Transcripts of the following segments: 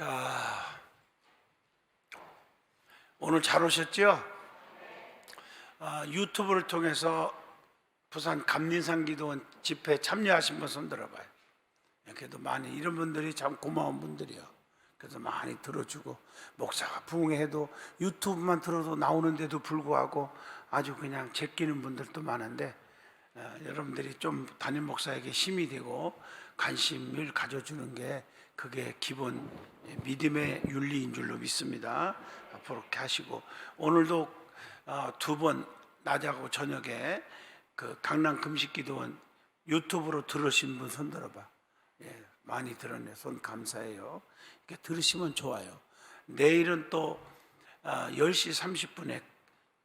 자, 오늘 잘 오셨죠? 유튜브를 통해서 부산 감린산 기도원 집회 참여하신 분 손 들어봐요. 그래도 많이 이런 분들이 참 고마운 분들이요. 그래서 많이 들어주고, 목사가 부흥해도 유튜브만 들어도 나오는데도 불구하고 아주 그냥 제끼는 분들도 많은데, 여러분들이 좀 담임 목사에게 힘이 되고 관심을 가져주는 게 그게 기본 믿음의 윤리인 줄로 믿습니다. 앞으로 그렇게 하시고, 오늘도 두 번 낮하고 저녁에 그 강남 금식기도원 유튜브로 들으신 분 손 들어봐. 예, 많이 들었네. 손 감사해요. 이렇게 들으시면 좋아요. 내일은 또 10시 30분에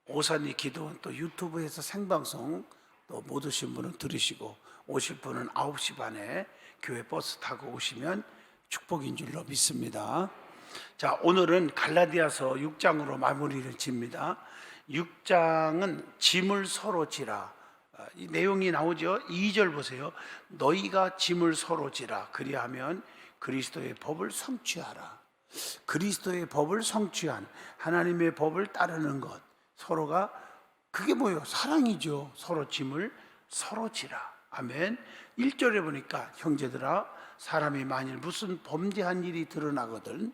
오산이 기도원 또 유튜브에서 생방송 또 못 오신 분은 들으시고, 오실 분은 9시 반에 교회 버스 타고 오시면 축복인 줄로 믿습니다. 자, 오늘은 갈라디아서 6장으로 마무리를 짓니다. 6장은 짐을 서로 지라. 이 내용이 나오죠. 2절 보세요. 너희가 짐을 서로 지라. 그리하면 그리스도의 법을 성취하라. 그리스도의 법을 성취한 하나님의 법을 따르는 것, 서로가 그게 뭐예요? 사랑이죠. 서로 짐을 서로 지라. 아멘. 1절에 보니까 형제들아, 사람이 만일 무슨 범죄한 일이 드러나거든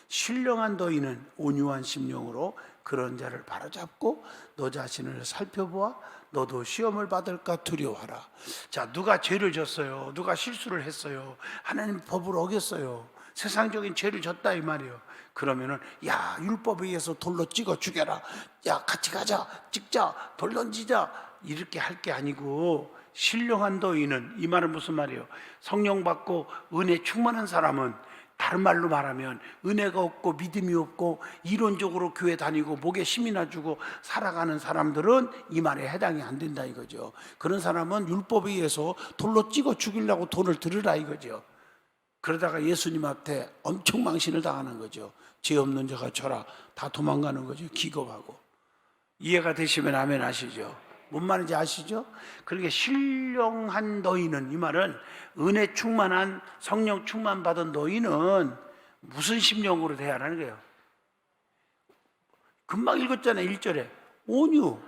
신령한 너희는 온유한 심령으로 그런 자를 바로잡고 너 자신을 살펴보아 너도 시험을 받을까 두려워하라. 자, 누가 죄를 졌어요? 누가 실수를 했어요? 하나님 법을 어겼어요. 세상적인 죄를 졌다 이 말이에요. 그러면은 야, 율법에 의해서 돌로 찍어 죽여라. 야, 같이 가자. 찍자. 돌 던지자. 이렇게 할 게 아니고, 신령한 너희는, 이 말은 무슨 말이에요? 성령 받고 은혜 충만한 사람은, 다른 말로 말하면 은혜가 없고 믿음이 없고 이론적으로 교회 다니고 목에 힘이나 주고 살아가는 사람들은 이 말에 해당이 안 된다 이거죠. 그런 사람은 율법에 의해서 돌로 찍어 죽이려고 돈을 들으라 이거죠. 그러다가 예수님 앞에 엄청 망신을 당하는 거죠. 죄 없는 자가 쳐라. 다 도망가는 거죠. 기겁하고. 이해가 되시면 아멘 하시죠. 뭔 말인지 아시죠? 그러니까 신령한 너희는, 이 말은 은혜 충만한, 성령 충만 받은 너희는 무슨 심령으로 돼야 하는 거예요? 금방 읽었잖아요. 1절에 온유,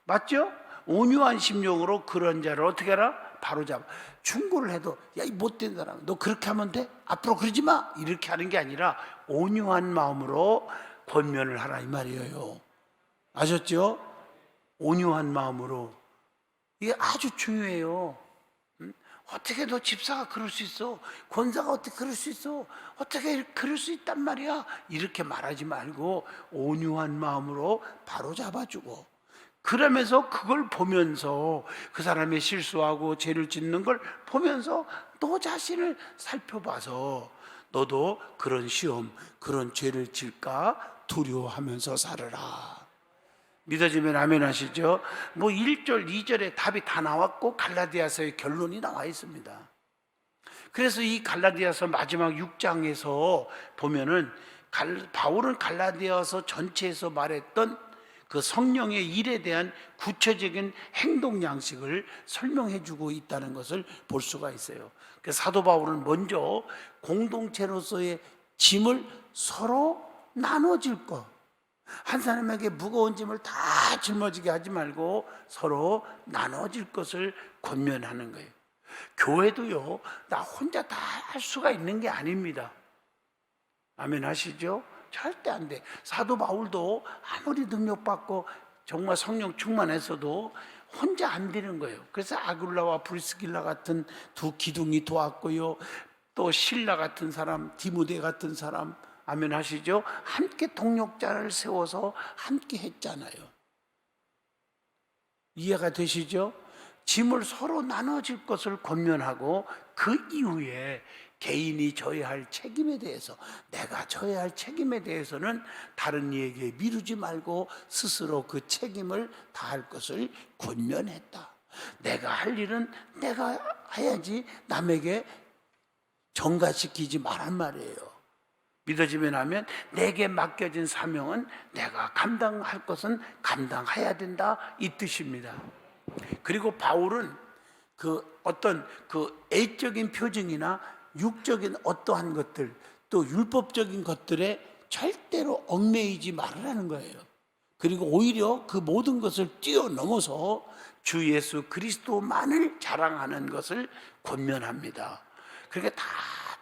맞죠? 온유한 심령으로 그런 자를 어떻게 하라? 바로잡아. 충고를 해도 야, 이 못된 사람, 너 그렇게 하면 돼? 앞으로 그러지 마. 이렇게 하는 게 아니라 온유한 마음으로 권면을 하라 이 말이에요. 아셨죠? 온유한 마음으로. 이게 아주 중요해요. 어떻게 너 집사가 그럴 수 있어? 권사가 어떻게 그럴 수 있어? 어떻게 그럴 수 있단 말이야? 이렇게 말하지 말고 온유한 마음으로 바로 잡아주고, 그러면서 그걸 보면서 그 사람의 실수하고 죄를 짓는 걸 보면서 너 자신을 살펴봐서 너도 그런 시험, 그런 죄를 질까 두려워하면서 살아라. 믿어지면 아멘 하시죠? 뭐 1절, 2절에 답이 다 나왔고 갈라디아서의 결론이 나와 있습니다. 그래서 이 갈라디아서 마지막 6장에서 보면은 바울은 갈라디아서 전체에서 말했던 그 성령의 일에 대한 구체적인 행동 양식을 설명해 주고 있다는 것을 볼 수가 있어요. 그래서 사도 바울은 먼저 공동체로서의 짐을 서로 나눠질 것, 한 사람에게 무거운 짐을 다 짊어지게 하지 말고 서로 나눠질 것을 권면하는 거예요. 교회도요, 나 혼자 다 할 수가 있는 게 아닙니다. 아멘 하시죠? 절대 안 돼. 사도 바울도 아무리 능력받고 정말 성령 충만해서도 혼자 안 되는 거예요. 그래서 아굴라와 브리스길라 같은 두 기둥이 도왔고요, 또 실라 같은 사람, 디모데 같은 사람, 아멘 하시죠? 함께 동력자를 세워서 함께 했잖아요. 이해가 되시죠? 짐을 서로 나눠질 것을 권면하고, 그 이후에 개인이 져야 할 책임에 대해서, 내가 져야 할 책임에 대해서는 다른 이에게 미루지 말고 스스로 그 책임을 다할 것을 권면했다. 내가 할 일은 내가 해야지 남에게 전가시키지 말란 말이에요. 믿어지면 하면 내게 맡겨진 사명은 내가 감당할 것은 감당해야 된다 이 뜻입니다. 그리고 바울은 그 어떤 그 애적인 표정이나 육적인 어떠한 것들, 또 율법적인 것들에 절대로 얽매이지 말으라는 거예요. 그리고 오히려 그 모든 것을 뛰어넘어서 주 예수 그리스도만을 자랑하는 것을 권면합니다. 그렇게 다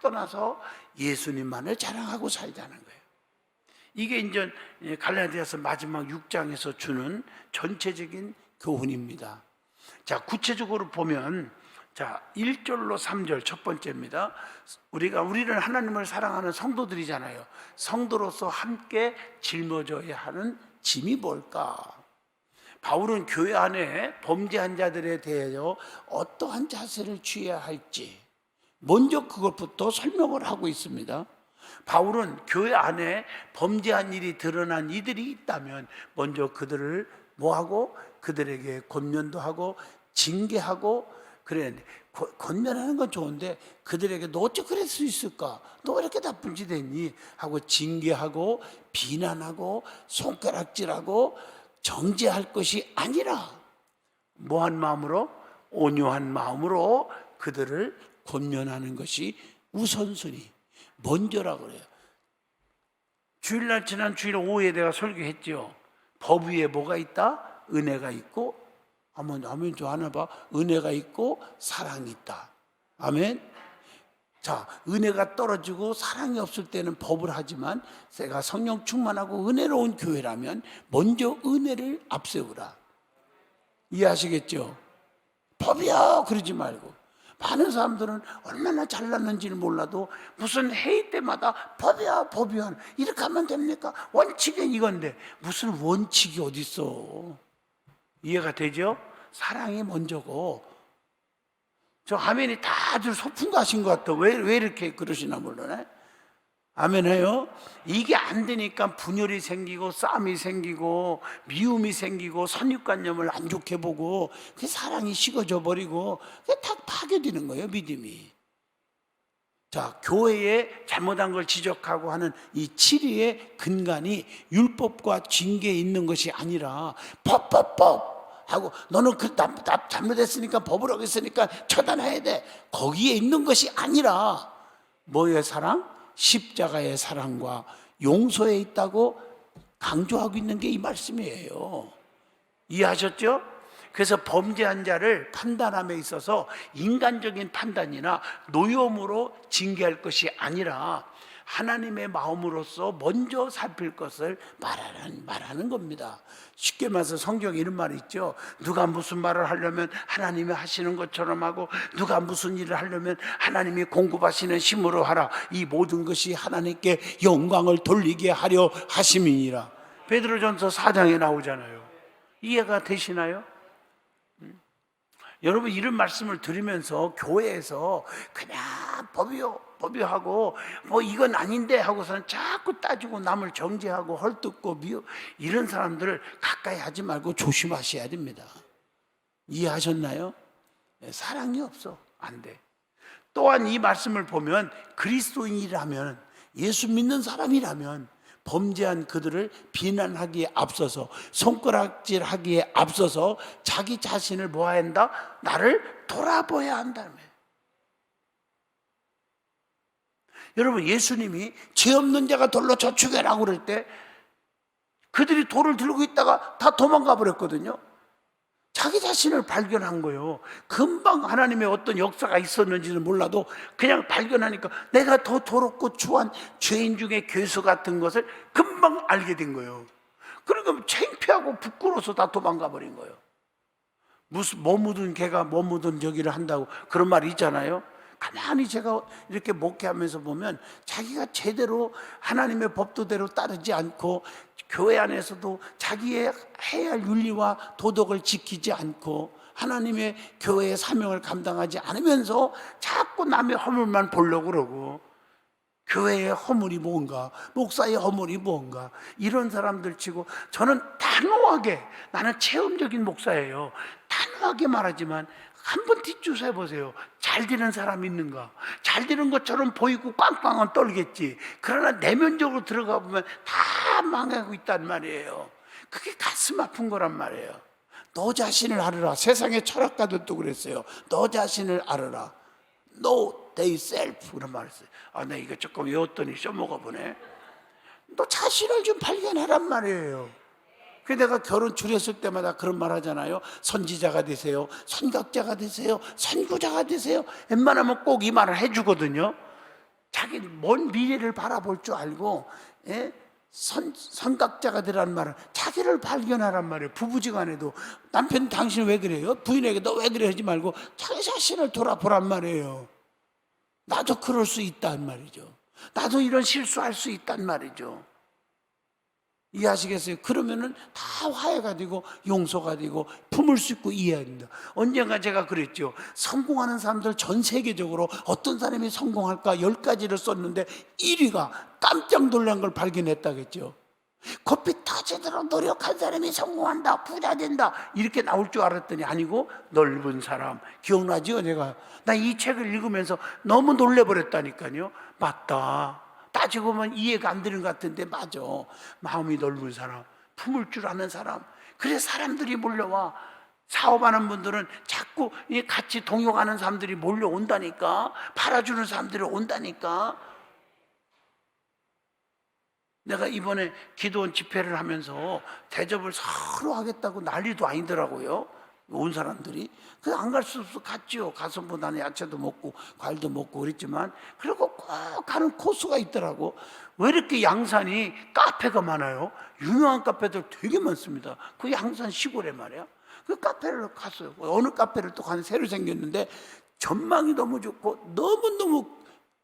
떠나서 예수님만을 자랑하고 살자는 거예요. 이게 이제 갈라디아서 마지막 6장에서 주는 전체적인 교훈입니다. 자, 구체적으로 보면, 자, 1절로 3절 첫 번째입니다. 우리는 하나님을 사랑하는 성도들이잖아요. 성도로서 함께 짊어져야 하는 짐이 뭘까? 바울은 교회 안에 범죄한 자들에 대하여 어떠한 자세를 취해야 할지 먼저 그것부터 설명을 하고 있습니다. 바울은 교회 안에 범죄한 일이 드러난 이들이 있다면 먼저 그들을 뭐하고 그들에게 권면도 하고 징계하고, 그래, 권면하는 건 좋은데 그들에게 너 어째 그럴 수 있을까? 너 왜 이렇게 나쁜 짓 했니? 하고 징계하고 비난하고 손가락질하고 정죄할 것이 아니라 뭐한 마음으로? 온유한 마음으로 그들을 권면하는 것이 우선순위, 먼저라 그래요. 주일날, 지난 주일 오후에 내가 설교했죠. 법 위에 뭐가 있다? 은혜가 있고, 아멘 좀 하나 봐. 은혜가 있고 사랑이 있다. 아멘. 자, 은혜가 떨어지고 사랑이 없을 때는 법을 하지만 내가 성령 충만하고 은혜로운 교회라면 먼저 은혜를 앞세우라. 이해하시겠죠? 법이야 그러지 말고. 많은 사람들은 얼마나 잘났는지를 몰라도 무슨 회의 때마다 법이야 이렇게 하면 됩니까? 원칙은 이건데 무슨 원칙이 어디 있어? 이해가 되죠? 사랑이 먼저고. 저 아멘이 다들 소풍 가신 것 같아. 왜 이렇게 그러시나 몰라네. 아멘 해요. 이게 안 되니까 분열이 생기고 싸움이 생기고 미움이 생기고 선입관념을 안 좋게 보고 그 사랑이 식어져 버리고 그게 다 파괴되는 거예요, 믿음이. 자, 교회에 잘못한 걸 지적하고 하는 이 치리의 근간이 율법과 징계에 있는 것이 아니라 법 하고 너는 그 잘못했으니까 법을 어겼으니까 처단해야 돼. 거기에 있는 것이 아니라 뭐의 사랑? 십자가의 사랑과 용서에 있다고 강조하고 있는 게 이 말씀이에요. 이해하셨죠? 그래서 범죄한 자를 판단함에 있어서 인간적인 판단이나 노여움으로 징계할 것이 아니라 하나님의 마음으로서 먼저 살필 것을 말하는 겁니다. 쉽게 말해서 성경에 이런 말이 있죠. 누가 무슨 말을 하려면 하나님이 하시는 것처럼 하고, 누가 무슨 일을 하려면 하나님이 공급하시는 힘으로 하라. 이 모든 것이 하나님께 영광을 돌리게 하려 하심이니라. 베드로전서 4장에 나오잖아요. 이해가 되시나요? 여러분, 이런 말씀을 들으면서 교회에서 그냥 법이요 하고 뭐 이건 아닌데 하고서는 자꾸 따지고 남을 정죄하고 헐뜯고 이런 사람들을 가까이 하지 말고 조심하셔야 됩니다. 이해하셨나요? 사랑이 없어. 안 돼. 또한 이 말씀을 보면 그리스도인이라면, 예수 믿는 사람이라면 범죄한 그들을 비난하기에 앞서서, 손가락질하기에 앞서서 자기 자신을 뭐해야 한다? 나를 돌아봐야 한다며. 여러분, 예수님이 죄 없는 자가 돌로 저축해라고 그럴 때 그들이 돌을 들고 있다가 다 도망가 버렸거든요. 자기 자신을 발견한 거예요. 금방 하나님의 어떤 역사가 있었는지는 몰라도 그냥 발견하니까 내가 더 더럽고 추한 죄인 중에 괴수 같은 것을 금방 알게 된 거예요. 그러니까 창피하고 부끄러워서 다 도망가 버린 거예요. 무슨 뭐 묻은 개가 뭐 묻은 저기를 한다고 그런 말이 있잖아요. 가만히 제가 이렇게 목회하면서 보면 자기가 제대로 하나님의 법도대로 따르지 않고 교회 안에서도 자기의 해야 할 윤리와 도덕을 지키지 않고 하나님의 교회의 사명을 감당하지 않으면서 자꾸 남의 허물만 보려고 그러고, 교회의 허물이 뭔가, 목사의 허물이 뭔가, 이런 사람들 치고 저는 단호하게, 나는 체험적인 목사예요. 단호하게 말하지만 한번 뒷조사해 보세요. 잘 되는 사람이 있는가? 잘 되는 것처럼 보이고 꽝꽝은 떨겠지. 그러나 내면적으로 들어가 보면 다 망하고 있단 말이에요. 그게 가슴 아픈 거란 말이에요. 너 자신을 알아라. 세상의 철학가들도 그랬어요. 너 자신을 알아라. 너 they self 그런 말을 써요. 나 이거 조금 외웠더니 써먹어 보네. 너 자신을 좀 발견하란 말이에요. 그 내가 결혼 주례했을 때마다 그런 말 하잖아요. 선지자가 되세요, 선각자가 되세요, 선구자가 되세요. 웬만하면 꼭 이 말을 해주거든요. 자기 먼 미래를 바라볼 줄 알고, 예? 선각자가 되라는 말은 자기를 발견하란 말이에요. 부부지간에도 남편 당신 왜 그래요? 부인에게 너 왜 그래 하지 말고 자기 자신을 돌아보란 말이에요. 나도 그럴 수 있단 말이죠. 나도 이런 실수할 수 있단 말이죠. 이해하시겠어요? 그러면은 다 화해가 되고 용서가 되고 품을 수 있고 이해합니다. 언젠가 제가 그랬죠. 성공하는 사람들 전 세계적으로 어떤 사람이 성공할까 10가지를 썼는데 1위가 깜짝 놀란 걸 발견했다겠죠. 코피 터지도록 노력한 사람이 성공한다, 부자 된다 이렇게 나올 줄 알았더니 아니고 넓은 사람. 기억나죠? 나 이 책을 읽으면서 너무 놀래버렸다니까요. 맞다. 따지고 보면 이해가 안 되는 것 같은데 맞아. 마음이 넓은 사람, 품을 줄 아는 사람. 그래 사람들이 몰려와. 사업하는 분들은 자꾸 같이 동역하는 사람들이 몰려온다니까. 팔아주는 사람들이 온다니까. 내가 이번에 기도원 집회를 하면서 대접을 서로 하겠다고 난리도 아니더라고요. 온 사람들이. 그래서 안 갈 수 없어 갔죠. 가서 뭐 나는 야채도 먹고 과일도 먹고 그랬지만 그리고 꼭 가는 코스가 있더라고. 왜 이렇게 양산이 카페가 많아요? 유명한 카페들 되게 많습니다. 그 양산 시골에 말이야. 그 카페를 갔어요. 어느 카페를 또 가는 새로 생겼는데 전망이 너무 좋고 너무너무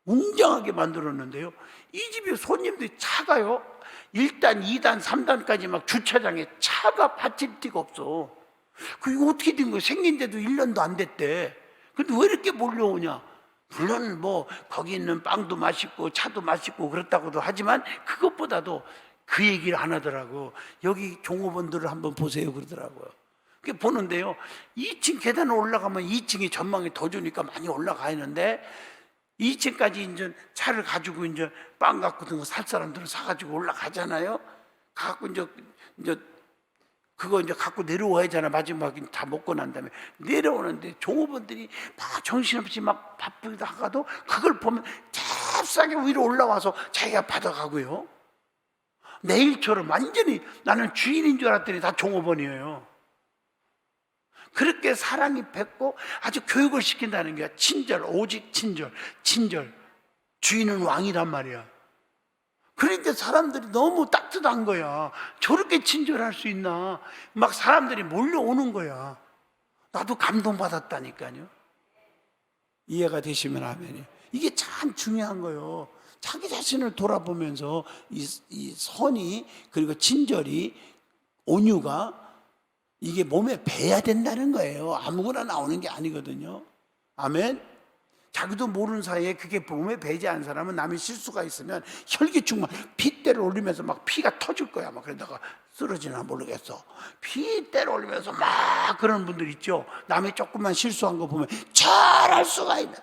웅장하게 만들었는데요. 이 집에 손님들이 차가요. 1단, 2단, 3단까지 막 주차장에 차가 받칠 데가 없어. 그게 어떻게 된 거예요? 생긴 데도 1년도 안 됐대. 근데 왜 이렇게 몰려오냐? 물론 뭐 거기 있는 빵도 맛있고 차도 맛있고 그렇다고도 하지만 그것보다도 그 얘기를 안 하더라고. 여기 종업원들을 한번 보세요 그러더라고요. 그게 보는데요. 2층 계단을 올라가면 2층이 전망이 더 좋으니까 많이 올라가 있는데 2층까지 이제 차를 가지고 이제 빵 갖고 든거 살 사람들은 사가지고 올라가잖아요. 갖고 이제 그거 이제 갖고 내려와야 하잖아. 마지막에 다 먹고 난 다음에 내려오는데 종업원들이 막 정신없이 막 바쁘기도 하가도 그걸 보면 잽싸게 위로 올라와서 자기가 받아가고요. 내일처럼 완전히 나는 주인인 줄 알았더니 다 종업원이에요. 그렇게 사랑이 뱉고 아주 교육을 시킨다는 거야. 친절, 오직 친절, 친절. 주인은 왕이란 말이야. 그러니까 사람들이 너무 따뜻한 거야. 저렇게 친절할 수 있나? 막 사람들이 몰려오는 거야. 나도 감동받았다니까요. 이해가 되시면 아멘이에요. 이게 참 중요한 거예요. 자기 자신을 돌아보면서 이 선이 그리고 친절이 온유가 이게 몸에 배야 된다는 거예요. 아무거나 나오는 게 아니거든요. 아멘. 자기도 모르는 사이에 그게 몸에 배지 않은 사람은 남의 실수가 있으면 혈기충만 핏대를 올리면서 막 피가 터질 거야. 막 그러다가 쓰러지나 모르겠어. 핏대를 올리면서 막 그런 분들 있죠. 남의 조금만 실수한 거 보면 잘할 수가 있나.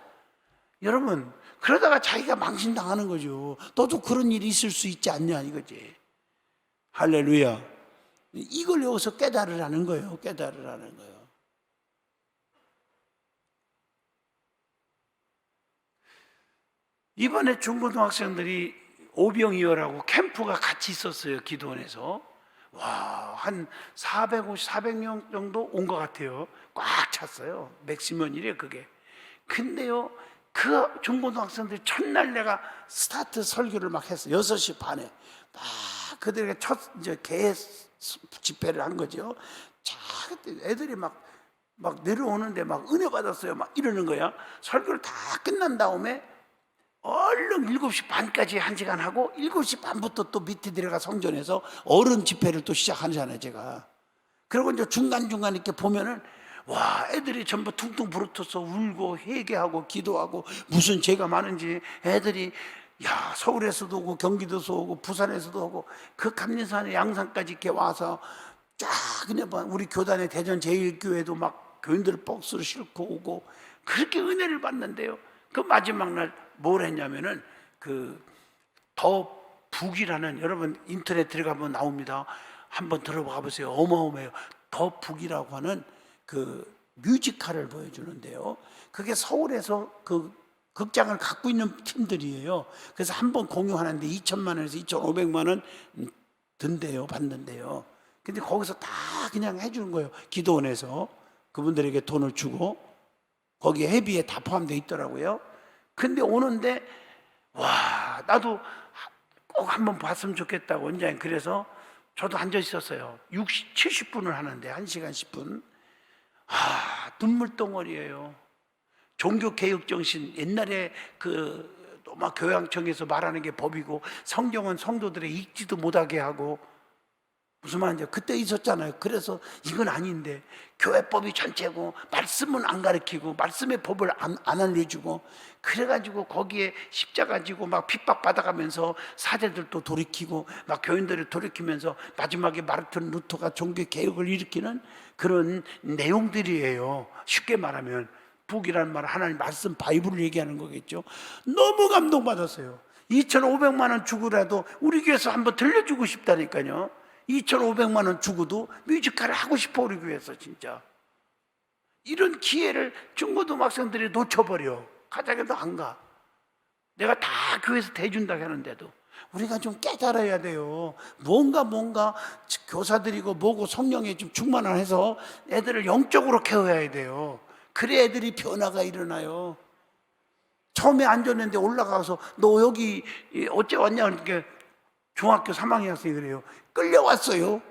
여러분 그러다가 자기가 망신당하는 거죠. 너도 그런 일이 있을 수 있지 않냐 이거지. 할렐루야. 이걸 여기서 깨달으라는 거예요. 깨달으라는 거예요. 이번에 중고등학생들이 오병이어라고 캠프가 같이 있었어요. 기도원에서. 와, 한 400명 정도 온 것 같아요. 꽉 찼어요. 맥시멈이래요 그게. 근데요 그 중고등학생들이 첫날 내가 스타트 설교를 막 했어요. 6시 반에 막 그들에게 첫 이제 개 집회를 한 거죠. 자, 그때 애들이 막 내려오는데 막 은혜 받았어요. 막 이러는 거야. 설교를 다 끝난 다음에 얼른 7시 반까지 1시간 하고 7시 반부터 또 밑에 들어가 성전에서 어른 집회를 또 시작하잖아요 제가. 그리고 이제 중간중간 이렇게 보면은 와 애들이 전부 퉁퉁 부르터서 울고 회개하고 기도하고 무슨 죄가 많은지 애들이 야 서울에서도 오고 경기도에서 오고 부산에서도 오고 그 감리산에 양산까지 이렇게 와서 쫙 그냥 우리 교단의 대전 제1교회도 막 교인들을 박스로 싣고 오고 그렇게 은혜를 받는데요. 그 마지막 날 뭘 했냐면은 그 더 북이라는 여러분 인터넷 들어가면 나옵니다. 한번 들어가 보세요. 어마어마해요. 더 북이라고 하는 그 뮤지컬을 보여주는데요. 그게 서울에서 그 극장을 갖고 있는 팀들이에요. 그래서 한 번 공유하는데 2천만 원에서 2,500만 원 든대요, 받는데요. 근데 거기서 다 그냥 해주는 거예요. 기도원에서 그분들에게 돈을 주고 거기에 회비에 다 포함되어 있더라고요. 근데 오는데 와, 나도 꼭 한번 봤으면 좋겠다고 원장님. 그래서 저도 앉아 있었어요. 70분을 하는데 1시간 10분. 눈물덩어리예요. 종교개혁정신, 옛날에 막 교양청에서 말하는 게 법이고 성경은 성도들의 읽지도 못하게 하고 무슨 말인지 그때 있었잖아요. 그래서 이건 아닌데 교회법이 전체고 말씀은 안 가르치고 말씀의 법을 안 알려주고 그래가지고 거기에 십자가 지고 막 핍박받아가면서 사제들도 돌이키고 막 교인들을 돌이키면서 마지막에 마르틴 루터가 종교개혁을 일으키는 그런 내용들이에요. 쉽게 말하면 북이라는 말은 하나님 말씀 바이블을 얘기하는 거겠죠. 너무 감동받았어요. 2,500만 원 주고라도 우리 교회에서 한번 들려주고 싶다니까요. 2,500만 원 주고도 뮤지컬을 하고 싶어. 우리 교회에서 진짜 이런 기회를 중고등학생들이 놓쳐버려. 가자해도 안 가. 내가 다 교회에서 대준다고 하는데도 우리가 좀 깨달아야 돼요. 뭔가 교사들이고 뭐고 성령에 좀 충만해서 애들을 영적으로 케어해야 돼요. 그래 애들이 변화가 일어나요. 처음에 앉았는데 올라가서 너 여기 어째 왔냐 그러니까 중학교 3학년 학생이 그래요. 끌려왔어요.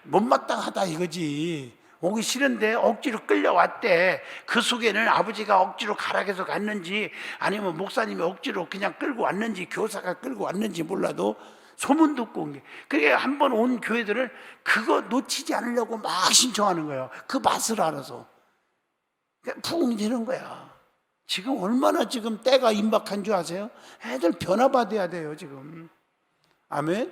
못마땅하다 이거지. 오기 싫은데 억지로 끌려왔대. 그 속에는 아버지가 억지로 가락해서 갔는지 아니면 목사님이 억지로 그냥 끌고 왔는지 교사가 끌고 왔는지 몰라도 소문 듣고 온 게. 그게 한 번 온 교회들을 그거 놓치지 않으려고 막 신청하는 거예요. 그 맛을 알아서. 부흥이 되는 거야. 지금 얼마나 지금 때가 임박한 줄 아세요? 애들 변화받아야 돼요 지금. 아멘.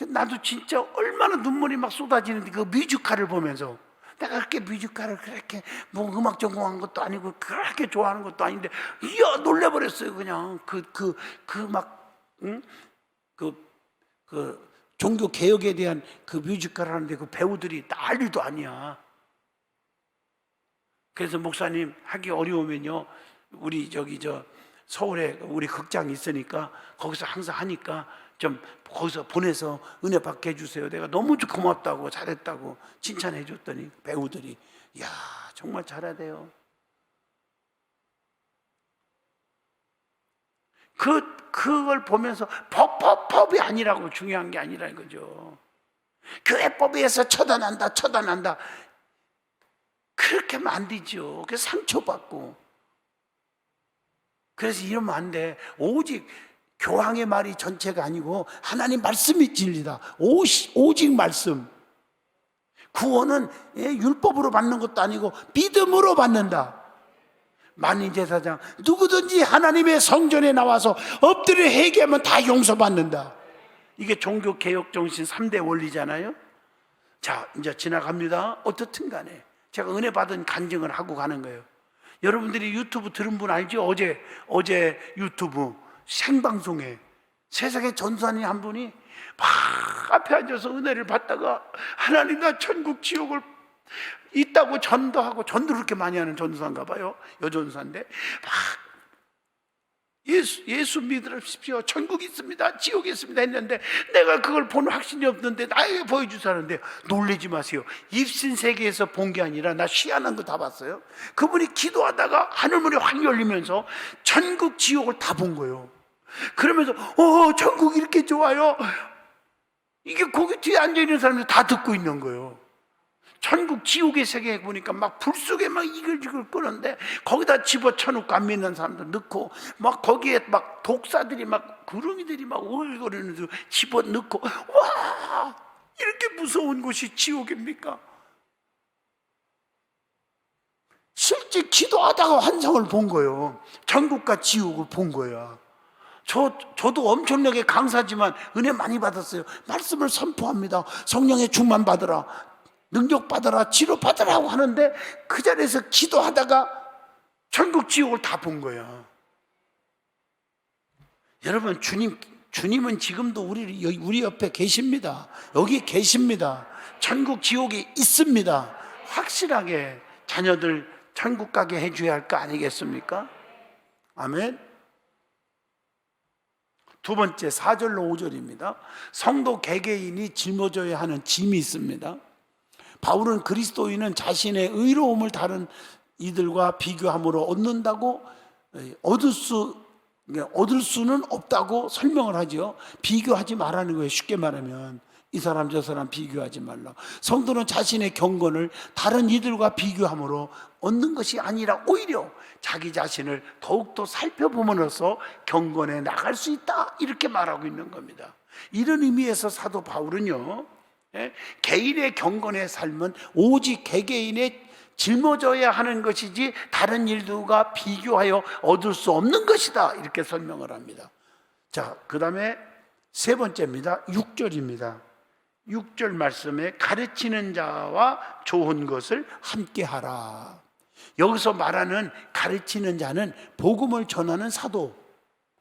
나도 진짜 얼마나 눈물이 막 쏟아지는데 그 뮤지컬을 보면서 내가 그렇게 뮤지컬을 그렇게 뭐 음악 전공한 것도 아니고 그렇게 좋아하는 것도 아닌데 이야 놀래버렸어요. 그냥 그 종교 개혁에 대한 그 뮤지컬 하는데 그 배우들이 난리도 아니야. 그래서 목사님 하기 어려우면요 우리 서울에 우리 극장이 있으니까 거기서 항상 하니까 좀 거기서 보내서 은혜 받게 해주세요. 내가 너무 고맙다고 잘했다고 칭찬해 줬더니 배우들이 이야 정말 잘하대요. 그걸 보면서 법이 아니라고, 중요한 게 아니라는 거죠. 교회법에서 처단한다 그렇게 하면 안 되죠. 그래서 상처받고. 그래서 이러면 안 돼. 오직 교황의 말이 전체가 아니고 하나님 말씀이 진리다. 오직 말씀. 구원은 율법으로 받는 것도 아니고 믿음으로 받는다. 만인제사장 누구든지 하나님의 성전에 나와서 엎드려 회개하면 다 용서받는다. 이게 종교개혁 정신 3대 원리잖아요. 자 이제 지나갑니다. 어떻든 간에 제가 은혜 받은 간증을 하고 가는 거예요. 여러분들이 유튜브 들은 분 알죠? 어제 유튜브 생방송에 세상에 전도사님 한 분이 막 앞에 앉아서 은혜를 받다가 하나님 나 천국 지옥을 있다고 전도하고, 전도를 그렇게 많이 하는 전도사인가 봐요. 여전도사인데 막 예수 믿으십시오, 천국이 있습니다, 지옥이 있습니다 했는데 내가 그걸 본 확신이 없는데 나에게 보여주사는데 놀라지 마세요. 입신 세계에서 본 게 아니라 나 희한한 거 다 봤어요. 그분이 기도하다가 하늘문이 확 열리면서 천국 지옥을 다 본 거예요. 그러면서 천국이 이렇게 좋아요. 이게 거기 뒤에 앉아있는 사람들 다 듣고 있는 거예요. 천국 지옥의 세계에 보니까 막 불 속에 막 이글이글 끄는데 거기다 집어쳐놓고 안 믿는 사람들 넣고 막 거기에 막 독사들이 막 구름이들이 막 오글거리면서 집어넣고 와 이렇게 무서운 곳이 지옥입니까? 실제 기도하다가 환상을 본 거예요. 천국과 지옥을 본 거야. 저도 엄청나게 강사지만 은혜 많이 받았어요. 말씀을 선포합니다. 성령의 충만 받으라, 능력 받아라, 치료 받으라고 하는데 그 자리에서 기도하다가 천국 지옥을 다 본 거야. 여러분 주님은 지금도 우리 옆에 계십니다. 여기 계십니다. 천국 지옥이 있습니다. 확실하게 자녀들 천국 가게 해줘야 할 거 아니겠습니까? 아멘. 두 번째 4절로 5절입니다. 성도 개개인이 짊어져야 하는 짐이 있습니다. 바울은 그리스도인은 자신의 의로움을 다른 이들과 비교함으로 얻는다고 얻을 수는 없다고 설명을 하죠. 비교하지 말라는 거예요. 쉽게 말하면 이 사람 저 사람 비교하지 말라. 성도는 자신의 경건을 다른 이들과 비교함으로 얻는 것이 아니라 오히려 자기 자신을 더욱더 살펴봄으로써 경건에 나갈 수 있다, 이렇게 말하고 있는 겁니다. 이런 의미에서 사도 바울은요, 개인의 경건의 삶은 오직 개개인의 짊어져야 하는 것이지 다른 일들과 비교하여 얻을 수 없는 것이다, 이렇게 설명을 합니다. 자, 그 다음에 세 번째입니다. 6절입니다. 6절 말씀에 가르치는 자와 좋은 것을 함께 하라. 여기서 말하는 가르치는 자는 복음을 전하는 사도,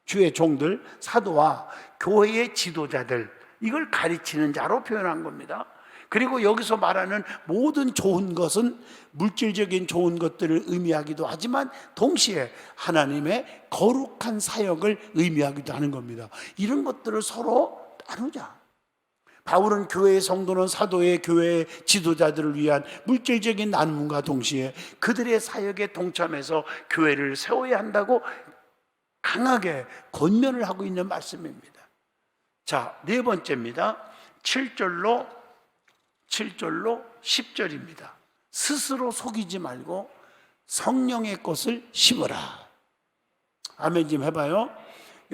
주의 종들, 사도와 교회의 지도자들, 이걸 가르치는 자로 표현한 겁니다. 그리고 여기서 말하는 모든 좋은 것은 물질적인 좋은 것들을 의미하기도 하지만 동시에 하나님의 거룩한 사역을 의미하기도 하는 겁니다. 이런 것들을 서로 나누자. 바울은 교회의 성도는 사도의 교회의 지도자들을 위한 물질적인 나눔과 동시에 그들의 사역에 동참해서 교회를 세워야 한다고 강하게 권면을 하고 있는 말씀입니다. 자, 네 번째입니다. 7절로 10절입니다. 스스로 속이지 말고 성령의 것을 심으라. 아멘 좀 해봐요.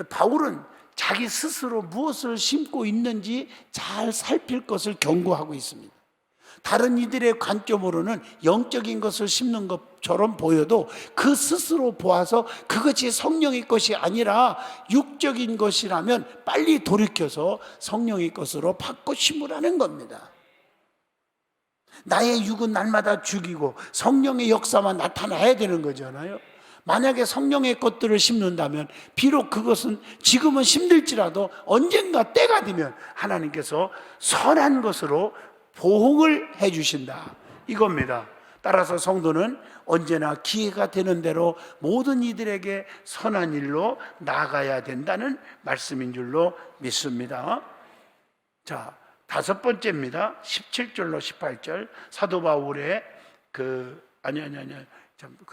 바울은 자기 스스로 무엇을 심고 있는지 잘 살필 것을 경고하고 있습니다. 다른 이들의 관점으로는 영적인 것을 심는 것처럼 보여도 그 스스로 보아서 그것이 성령의 것이 아니라 육적인 것이라면 빨리 돌이켜서 성령의 것으로 바꿔 심으라는 겁니다. 나의 육은 날마다 죽이고 성령의 역사만 나타나야 되는 거잖아요. 만약에 성령의 것들을 심는다면 비록 그것은 지금은 힘들지라도 언젠가 때가 되면 하나님께서 선한 것으로 보응을 해주신다, 이겁니다. 따라서 성도는 언제나 기회가 되는 대로 모든 이들에게 선한 일로 나아가야 된다는 말씀인 줄로 믿습니다. 자, 다섯 번째입니다. 17절로 18절. 사도 바울의 그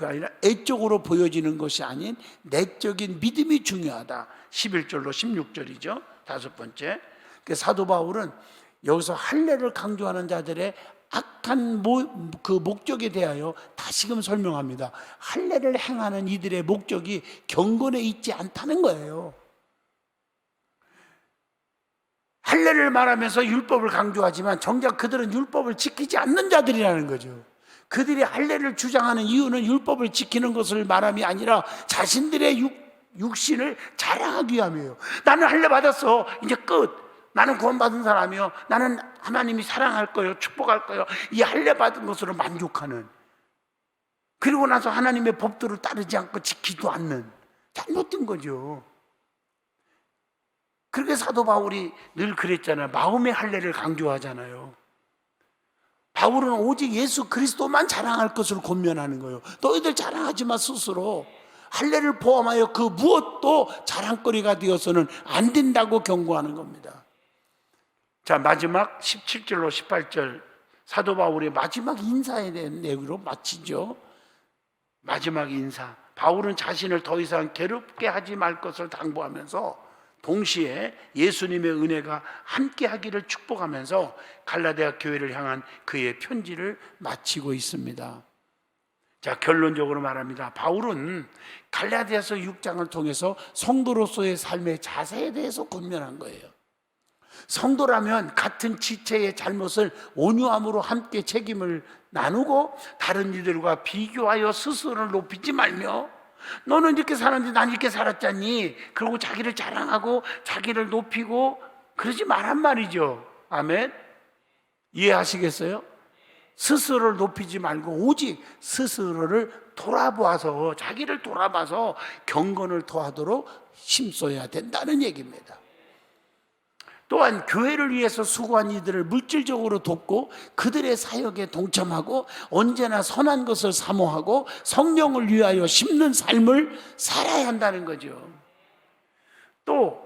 아니라 애적으로 보여지는 것이 아닌 내적인 믿음이 중요하다. 11절로 16절이죠. 다섯 번째. 사도 바울은 여기서 할례를 강조하는 자들의 악한 그 목적에 대하여 다시금 설명합니다. 할례를 행하는 이들의 목적이 경건에 있지 않다는 거예요. 할례를 말하면서 율법을 강조하지만 정작 그들은 율법을 지키지 않는 자들이라는 거죠. 그들이 할례를 주장하는 이유는 율법을 지키는 것을 말함이 아니라 자신들의 육신을 자랑하기 위함이에요. 나는 할례 받았어, 이제 끝. 나는 구원받은 사람이요, 나는 하나님이 사랑할 거예요, 축복할 거예요, 이 할례 받은 것으로 만족하는, 그리고 나서 하나님의 법도를 따르지 않고 지키지도 않는, 잘못된 거죠. 그렇게 사도 바울이 늘 그랬잖아요. 마음의 할례를 강조하잖아요. 바울은 오직 예수 그리스도만 자랑할 것을 권면하는 거예요. 너희들 자랑하지 마. 스스로 할례를 포함하여 그 무엇도 자랑거리가 되어서는 안 된다고 경고하는 겁니다. 자, 마지막 17절로 18절 사도 바울의 마지막 인사에 대한 내용으로 마치죠. 마지막 인사. 바울은 자신을 더 이상 괴롭게 하지 말 것을 당부하면서 동시에 예수님의 은혜가 함께 하기를 축복하면서 갈라디아 교회를 향한 그의 편지를 마치고 있습니다. 자, 결론적으로 말합니다. 바울은 갈라디아서 6장을 통해서 성도로서의 삶의 자세에 대해서 권면한 거예요. 성도라면 같은 지체의 잘못을 온유함으로 함께 책임을 나누고 다른 이들과 비교하여 스스로를 높이지 말며, 너는 이렇게 살았는데 난 이렇게 살았잖니, 그리고 자기를 자랑하고 자기를 높이고 그러지 말란 말이죠. 아멘. 이해하시겠어요? 스스로를 높이지 말고 오직 스스로를 돌아보아서, 자기를 돌아봐서 경건을 더하도록 힘써야 된다는 얘기입니다. 또한 교회를 위해서 수고한 이들을 물질적으로 돕고 그들의 사역에 동참하고 언제나 선한 것을 사모하고 성령을 위하여 심는 삶을 살아야 한다는 거죠. 또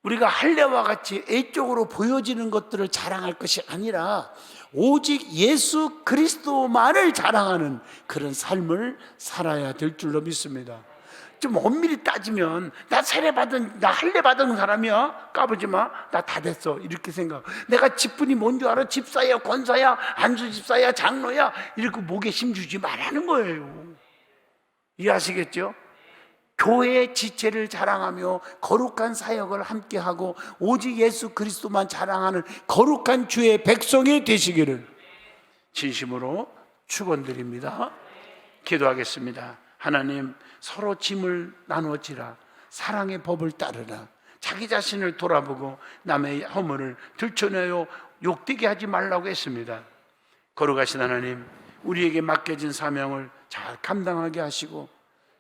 우리가 할례와 같이 애적으로 보여지는 것들을 자랑할 것이 아니라 오직 예수 그리스도만을 자랑하는 그런 삶을 살아야 될 줄로 믿습니다. 좀 엄밀히 따지면 나 할례 받은 사람이야. 까부지 마. 나 다 됐어. 이렇게 생각. 내가 직분이 뭔 줄 알아? 집사야, 권사야, 안수 집사야, 장로야. 이렇게 목에 힘주지 말라는 거예요. 이해하시겠죠? 교회의 지체를 자랑하며 거룩한 사역을 함께하고 오직 예수 그리스도만 자랑하는 거룩한 주의 백성이 되시기를 진심으로 축원드립니다. 기도하겠습니다. 하나님, 서로 짐을 나누어지라. 사랑의 법을 따르라. 자기 자신을 돌아보고 남의 허물을 들춰내어 욕되게 하지 말라고 했습니다. 거룩하신 하나님, 우리에게 맡겨진 사명을 잘 감당하게 하시고,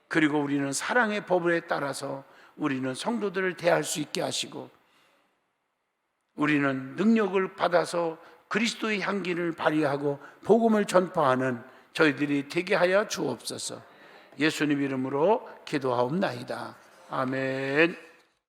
그리고 우리는 사랑의 법에 따라서 우리는 성도들을 대할 수 있게 하시고, 우리는 능력을 받아서 그리스도의 향기를 발휘하고 복음을 전파하는 저희들이 되게 하여 주옵소서. 예수님 이름으로 기도하옵나이다. 아멘.